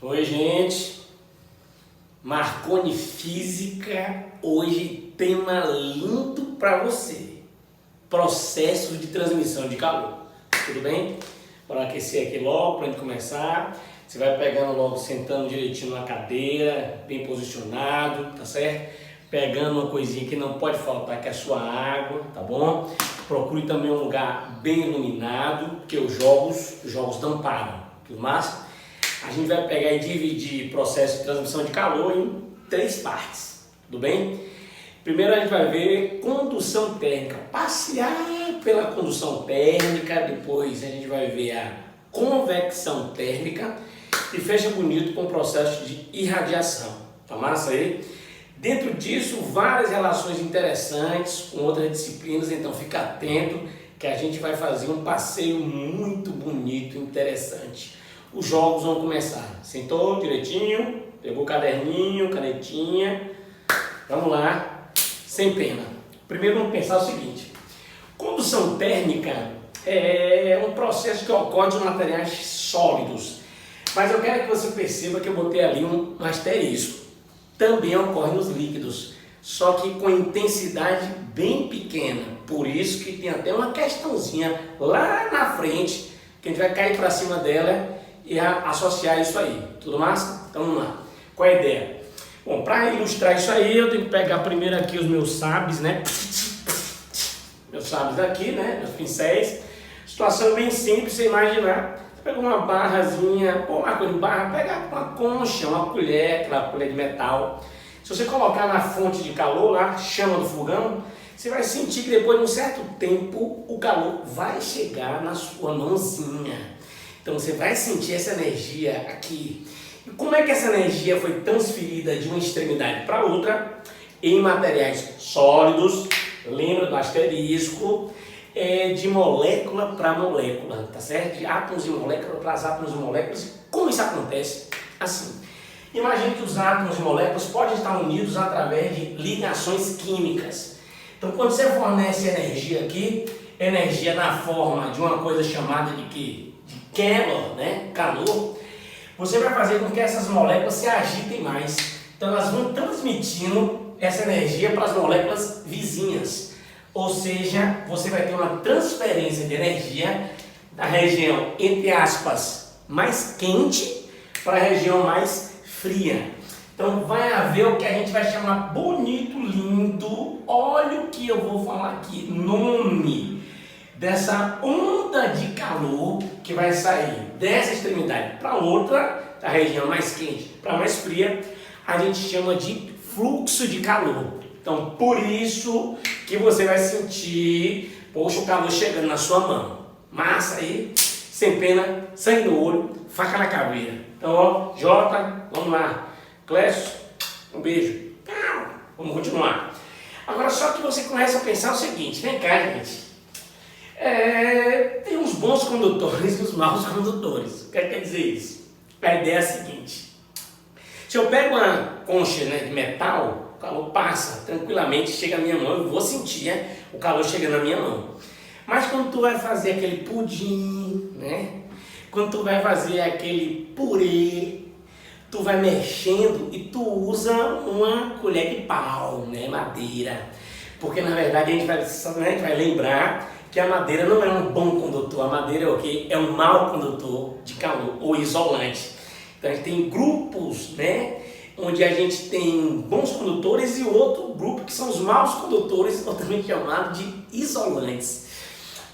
Oi, gente. Marconi Física, hoje tema lindo para você. Processos de transmissão de calor. Tudo bem? Bora aquecer aqui logo para a gente começar. Você vai pegando logo, sentando direitinho na cadeira, bem posicionado, tá certo? Pegando uma coisinha que não pode faltar, que é a sua água, tá bom? Procure também um lugar bem iluminado, porque os jogos não param. Tudo massa? A gente vai pegar e dividir o processo de transmissão de calor em 3 partes, tudo bem? Primeiro a gente vai ver condução térmica, passear pela condução térmica, depois a gente vai ver a convecção térmica e fecha bonito com o processo de irradiação, tá massa aí? Dentro disso, várias relações interessantes com outras disciplinas, então fica atento que a gente vai fazer um passeio muito bonito, interessante. Os jogos vão começar. Sentou direitinho, pegou o caderninho, canetinha. Vamos lá, sem pena. Primeiro vamos pensar o seguinte. Condução térmica é um processo que ocorre de materiais sólidos. Mas eu quero que você perceba que eu botei ali um asterisco. Também ocorre nos líquidos, só que com intensidade bem pequena. Por isso que tem até uma questãozinha lá na frente, que a gente vai cair para cima dela e associar isso aí. Tudo massa? Então vamos lá. Qual é a ideia? Bom, para ilustrar isso aí, eu tenho que pegar primeiro aqui os meus sabres, né? Meus sabres aqui, né? Meus pincéis. Situação bem simples, você imaginar. Você pega uma barrazinha, pô, uma coisa de barra, pega uma concha, uma colher, aquela colher de metal. Se você colocar na fonte de calor, lá, chama do fogão, você vai sentir que depois de um certo tempo, o calor vai chegar na sua mãozinha. Então você vai sentir essa energia aqui. E como é que essa energia foi transferida de uma extremidade para outra? Em materiais sólidos, lembra do asterisco, de molécula para molécula, tá certo? De átomos e moléculas para átomos e moléculas. Como isso acontece? Assim. Imagine que os átomos e moléculas podem estar unidos através de ligações químicas. Então quando você fornece energia aqui, energia na forma de uma coisa chamada de quê? Calor, né? Calor, você vai fazer com que essas moléculas se agitem mais. Então elas vão transmitindo essa energia para as moléculas vizinhas. Ou seja, você vai ter uma transferência de energia da região, entre aspas, mais quente para a região mais fria. Então vai haver o que a gente vai chamar bonito, lindo. Olha o que eu vou falar aqui, nome dessa onda de calor que vai sair dessa extremidade para outra, da região mais quente para mais fria, a gente chama de fluxo de calor. Então, por isso que você vai sentir, poxa, o calor chegando na sua mão. Massa aí, sem pena, sangue no olho, faca na caveira. Então, ó, Jota, vamos lá. Clécio, um beijo. Vamos continuar. Agora, só que você começa a pensar o seguinte, vem cá, gente. Tem uns bons condutores e uns maus condutores. O que quer dizer isso? A ideia é a seguinte: se eu pego uma concha, né, de metal, o calor passa tranquilamente, chega na minha mão, eu vou sentir o calor chegando na minha mão. Mas quando tu vai fazer aquele pudim, né? Quando tu vai fazer aquele purê, tu vai mexendo e tu usa uma colher de pau, né, madeira. Porque na verdade a gente vai lembrar que a madeira não é um bom condutor, a madeira é o quê? É um mau condutor de calor ou isolante. Então a gente tem grupos, né, onde a gente tem bons condutores e outro grupo que são os maus condutores, ou também chamados de isolantes.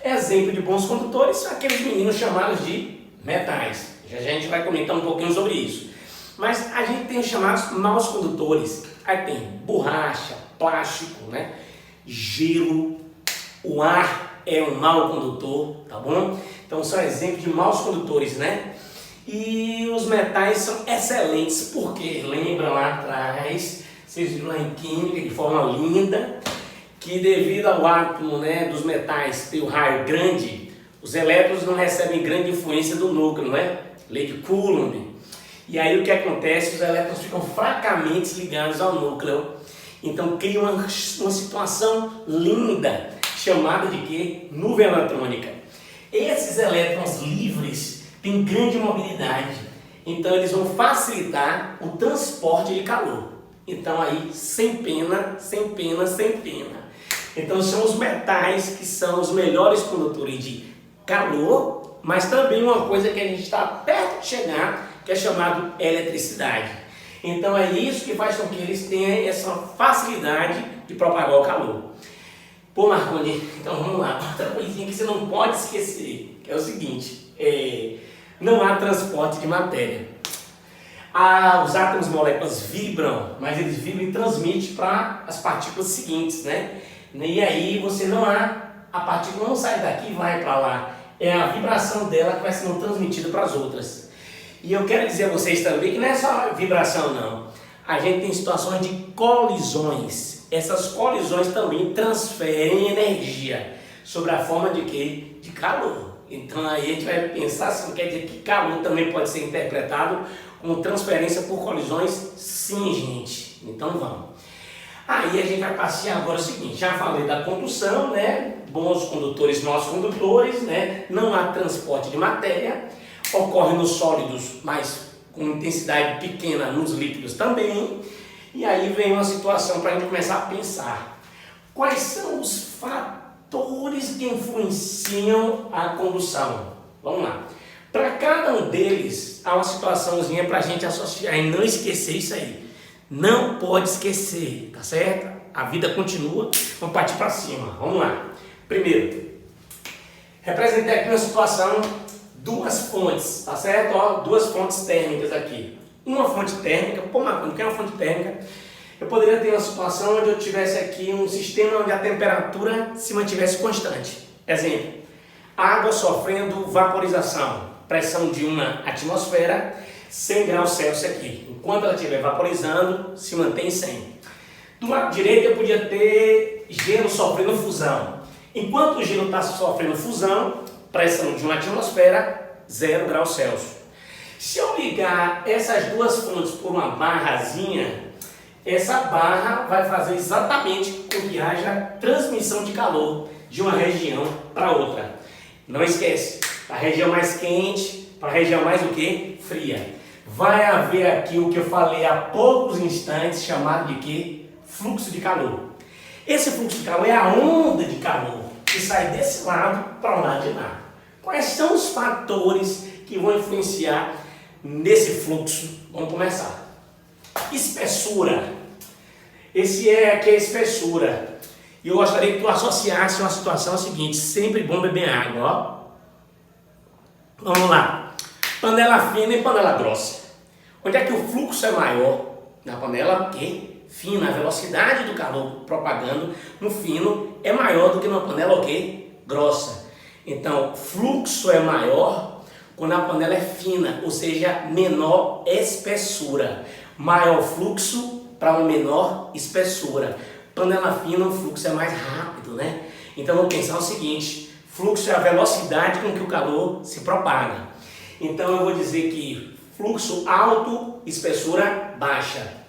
Exemplo de bons condutores são aqueles meninos chamados de metais. Já a gente vai comentar um pouquinho sobre isso. Mas a gente tem os chamados maus condutores. Aí tem borracha, plástico, né, gelo, o ar é um mau condutor, tá bom? Então são exemplos de maus condutores, né? E os metais são excelentes, porque lembra lá atrás, vocês viram lá em química de forma linda, que devido ao átomo, né, dos metais ter o raio grande, os elétrons não recebem grande influência do núcleo, né? Lei de Coulomb. E aí o que acontece? Os elétrons ficam fracamente ligados ao núcleo. Então cria uma situação linda, chamada de quê? Nuvem eletrônica. Esses elétrons livres têm grande mobilidade. Então eles vão facilitar o transporte de calor. Então aí, sem pena, sem pena, sem pena. Então são os metais que são os melhores condutores de calor, mas também uma coisa que a gente está perto de chegar, que é chamado eletricidade. Então é isso que faz com que eles tenham essa facilidade de propagar o calor. Pô, Marconi, então vamos lá, outra coisinha que você não pode esquecer, que é o seguinte, não há transporte de matéria. Os átomos e moléculas vibram, mas eles vibram e transmitem para as partículas seguintes, né? E aí você não há, a partícula não sai daqui e vai para lá, é a vibração dela que vai sendo transmitida para as outras. E eu quero dizer a vocês também que não é só vibração não, a gente tem situações de colisões. Essas colisões também transferem energia sobre a forma de quê? De calor. Então aí a gente vai pensar assim, quer dizer que calor também pode ser interpretado como transferência por colisões? Sim, gente. Então vamos. Aí a gente vai passear agora o seguinte, já falei da condução, né? Bons condutores, maus condutores, né? Não há transporte de matéria, ocorre nos sólidos, mas com intensidade pequena nos líquidos também. E aí vem uma situação para a gente começar a pensar. Quais são os fatores que influenciam a condução? Vamos lá. Para cada um deles, há uma situaçãozinha para a gente associar e não esquecer isso aí. Não pode esquecer, tá certo? A vida continua, vamos partir para cima. Vamos lá. Primeiro, representei aqui uma situação, duas fontes, tá certo? Ó, duas fontes térmicas aqui. Uma fonte térmica, pô, Marconi, o que é uma fonte térmica? Eu poderia ter uma situação onde eu tivesse aqui um sistema onde a temperatura se mantivesse constante. Exemplo, água sofrendo vaporização, pressão de uma atmosfera, 100 graus Celsius aqui. Enquanto ela estiver vaporizando, se mantém 100. Do lado direito eu podia ter gelo sofrendo fusão. Enquanto o gelo está sofrendo fusão, pressão de uma atmosfera, 0 graus Celsius. Se eu ligar essas duas fontes por uma barrazinha, essa barra vai fazer exatamente com que haja transmissão de calor de uma região para outra. Não esquece, a região mais quente para a região mais o que? Fria. Vai haver aqui o que eu falei há poucos instantes, chamado de quê? Fluxo de calor. Esse fluxo de calor é a onda de calor que sai desse lado para o lado de lá. Quais são os fatores que vão influenciar nesse fluxo? Vamos começar. Espessura. Esse aqui é a espessura. E eu gostaria que tu associasse uma situação seguinte, sempre bom beber água, ó. Vamos lá. Panela fina e panela grossa. Onde é que o fluxo é maior? Na panela que? Fina. A velocidade do calor propagando no fino é maior do que na panela o quê? Grossa. Então, fluxo é maior quando a panela é fina, ou seja, menor espessura. Maior fluxo para uma menor espessura. Panela fina, o fluxo é mais rápido, né? Então, vamos pensar o seguinte, fluxo é a velocidade com que o calor se propaga. Então, eu vou dizer que fluxo alto, espessura baixa.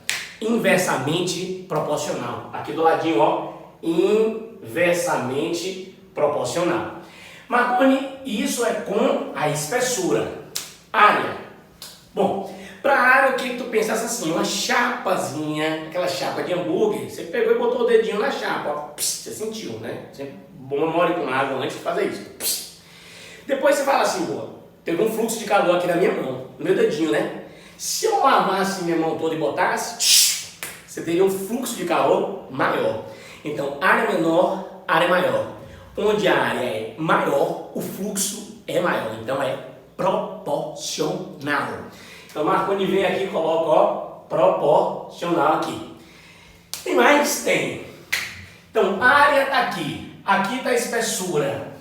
Inversamente proporcional. Aqui do ladinho, ó, inversamente proporcional. Marconi, isso é com a espessura. Área. Bom, para a área, o que tu pensasse assim? Uma chapazinha, aquela chapa de hambúrguer, você pegou e botou o dedinho na chapa, ó, você sentiu, né? Você molhe com água antes de fazer isso. Depois você fala assim, pô, teve um fluxo de calor aqui na minha mão, no meu dedinho, né? Se eu lavasse minha mão toda e botasse, você teria um fluxo de calor maior. Então, área menor, área maior. Onde a área é maior, o fluxo é maior. Então, é proporcional. Então, Marconi vem aqui e coloca, ó, proporcional aqui. Tem mais? Tem. Então, a área está aqui. Aqui está a espessura.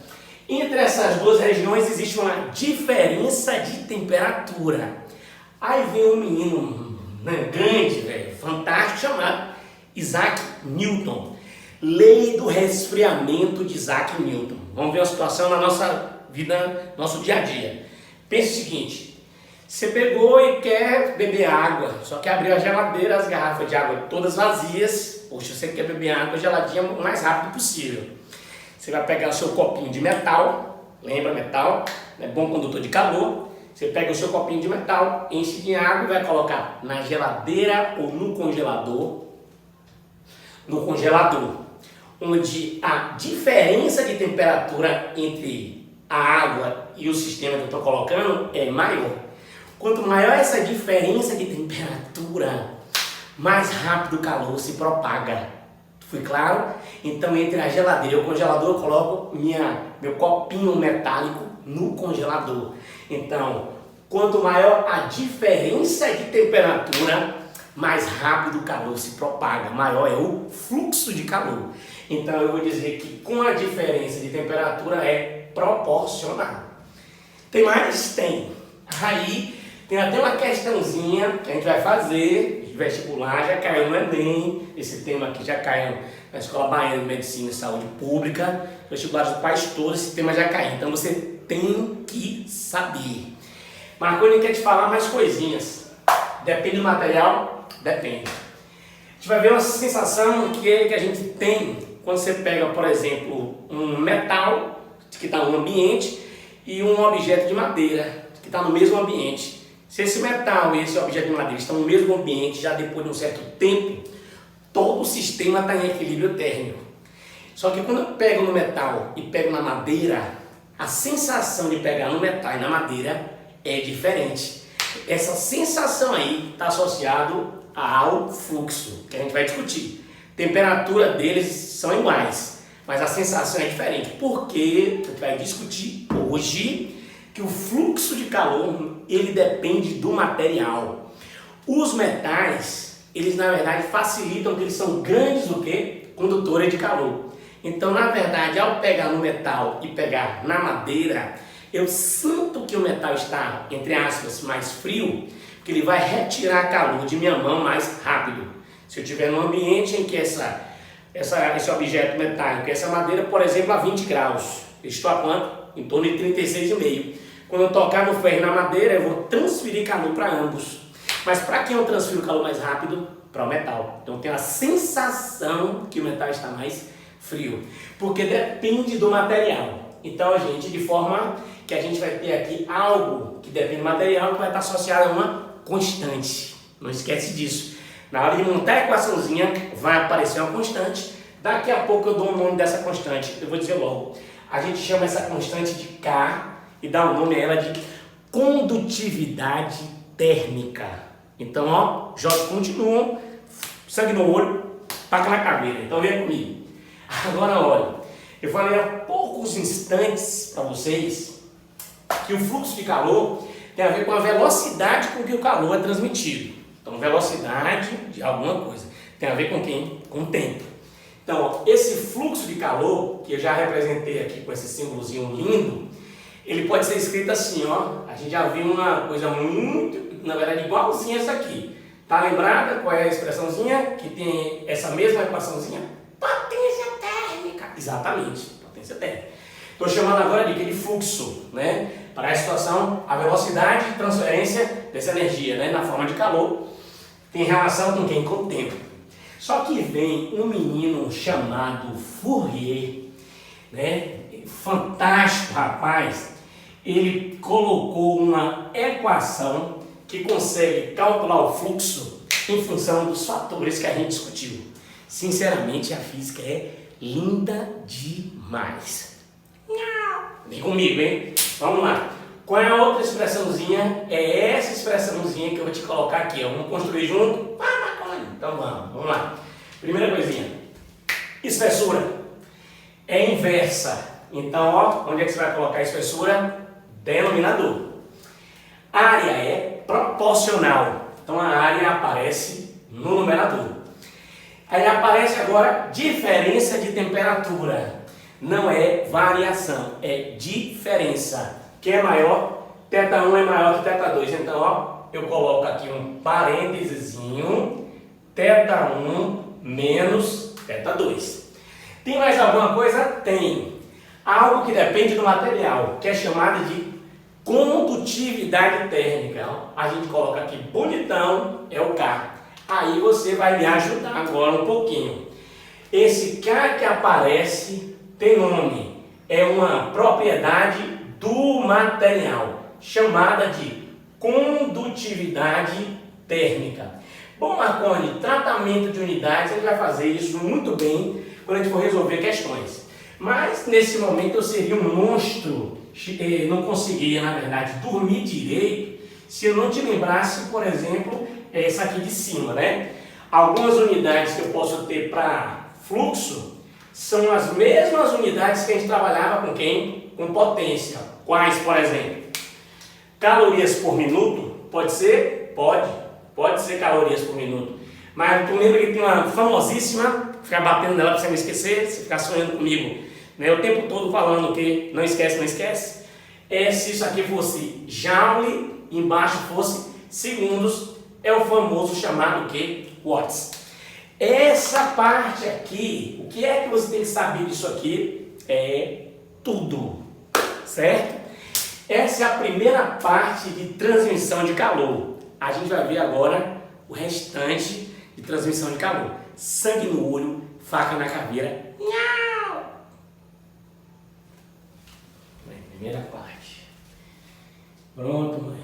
Entre essas duas regiões existe uma diferença de temperatura. Aí vem um menino, né, grande, velho, fantástico, chamado Isaac Newton. Lei do resfriamento de Isaac Newton. Vamos ver uma situação na nossa vida, nosso dia a dia. Pense o seguinte, você pegou e quer beber água, só que abriu a geladeira, as garrafas de água todas vazias. Poxa, você quer beber água geladinha o mais rápido possível. Você vai pegar o seu copinho de metal, lembra metal, é bom condutor de calor. Você pega o seu copinho de metal, enche de água e vai colocar na geladeira ou no congelador. No congelador, onde a diferença de temperatura entre a água e o sistema que eu estou colocando é maior. Quanto maior essa diferença de temperatura, mais rápido o calor se propaga. Foi claro? Então, entre a geladeira e o congelador, eu coloco meu copinho metálico no congelador. Então, quanto maior a diferença de temperatura, mais rápido o calor se propaga, maior é o fluxo de calor. Então, eu vou dizer que com a diferença de temperatura é proporcional. Tem mais? Tem. Aí, tem até uma questãozinha que a gente vai fazer de vestibular, já caiu no Enem, esse tema aqui já caiu na Escola Baiana de Medicina e Saúde Pública, vestibulares do país todo, esse tema já caiu, então você tem que saber. Marconi quer te falar mais coisinhas, depende do material, depende. A gente vai ver uma sensação que a gente tem quando você pega, por exemplo, um metal que está no ambiente e um objeto de madeira que está no mesmo ambiente. Se esse metal e esse objeto de madeira estão no mesmo ambiente, já depois de um certo tempo, todo o sistema está em equilíbrio térmico. Só que quando eu pego no metal e pego na madeira, a sensação de pegar no metal e na madeira é diferente. Essa sensação aí está associado ao fluxo, que a gente vai discutir. A temperatura deles são iguais, mas a sensação é diferente. Porque a gente vai discutir hoje que o fluxo de calor, ele depende do material. Os metais, eles na verdade facilitam, porque eles são grandes o quê? Condutores de calor. Então, na verdade, ao pegar no metal e pegar na madeira, eu sinto que o metal está, entre aspas, mais frio, porque ele vai retirar calor de minha mão mais rápido. Se eu estiver num ambiente em que esse objeto metálico, essa madeira, por exemplo, a 20 graus, eu estou a quanto? Em torno de 36,5. Quando eu tocar no ferro e na madeira, eu vou transferir calor para ambos. Mas para quem eu transfiro calor mais rápido? Para o metal. Então eu tenho a sensação que o metal está mais frio. Porque depende do material. Então, gente, de forma que a gente vai ter aqui algo que depende do material, que vai estar associado a uma constante. Não esquece disso. Na hora de montar a equaçãozinha, vai aparecer uma constante. Daqui a pouco eu dou o nome dessa constante. Eu vou dizer logo. A gente chama essa constante de K e dá o nome a ela de condutividade térmica. Então, ó, jogos continuam, sangue no olho, paca na caveira. Então, vem comigo. Agora, olha, eu falei há poucos instantes para vocês que o fluxo de calor tem a ver com a velocidade com que o calor é transmitido. Então, velocidade de alguma coisa tem a ver com quem? Com o tempo. Então, ó, esse fluxo de calor, que eu já representei aqui com esse símbolozinho lindo, ele pode ser escrito assim, ó. A gente já viu uma coisa muito, na verdade, igualzinha essa aqui. Tá lembrada qual é a expressãozinha que tem essa mesma equaçãozinha? Potência térmica. Exatamente, potência térmica. Estou chamando agora de fluxo, né? Para a situação, a velocidade de transferência dessa energia, né? Na forma de calor, tem relação com quem? Com o tempo. Só que vem um menino chamado Fourier, né? Fantástico, rapaz. Ele colocou uma equação que consegue calcular o fluxo em função dos fatores que a gente discutiu. Sinceramente, a física é linda demais. Vem comigo, hein? Vamos lá. Qual é a outra expressãozinha? É essa expressãozinha que eu vou te colocar aqui. Ó. Vamos construir junto? Então vamos lá. Primeira coisinha. Espessura é inversa. Então, ó, onde é que você vai colocar a espessura? Denominador. Área é proporcional. Então a área aparece no numerador. Aí aparece agora diferença de temperatura. Não é variação, é diferença. Quem é maior? Θ1 é maior que θ2. Então, ó, eu coloco aqui um parêntesezinho. θ1 menos θ2. Tem mais alguma coisa? Tem. Algo que depende do material, que é chamado de condutividade térmica. A gente coloca aqui bonitão, é o K. Aí você vai me ajudar agora um pouquinho. Esse K que aparece tem nome. É uma propriedade do material. chamada de condutividade térmica. Bom, Marconi, tratamento de unidades, a gente vai fazer isso muito bem quando a gente for resolver questões. Mas, nesse momento, eu seria um monstro, não conseguiria, na verdade, dormir direito se eu não te lembrasse, por exemplo, essa aqui de cima, né? Algumas unidades que eu posso ter para fluxo são as mesmas unidades que a gente trabalhava com quem? Com potência. Quais, por exemplo? Calorias por minuto, pode ser? Pode ser calorias por minuto. Mas tu lembra que tem uma famosíssima, ficar batendo nela para você não esquecer, você ficar sonhando comigo, né, o tempo todo falando que não esquece, não esquece. Se isso aqui fosse joule, embaixo fosse segundos, é o famoso chamado que? Watts. Essa parte aqui, o que é que você tem que saber disso aqui? É tudo, certo? Essa é a primeira parte de transmissão de calor. A gente vai ver agora o restante de transmissão de calor. Sangue no olho, faca na caveira. Primeira parte. Pronto, mãe.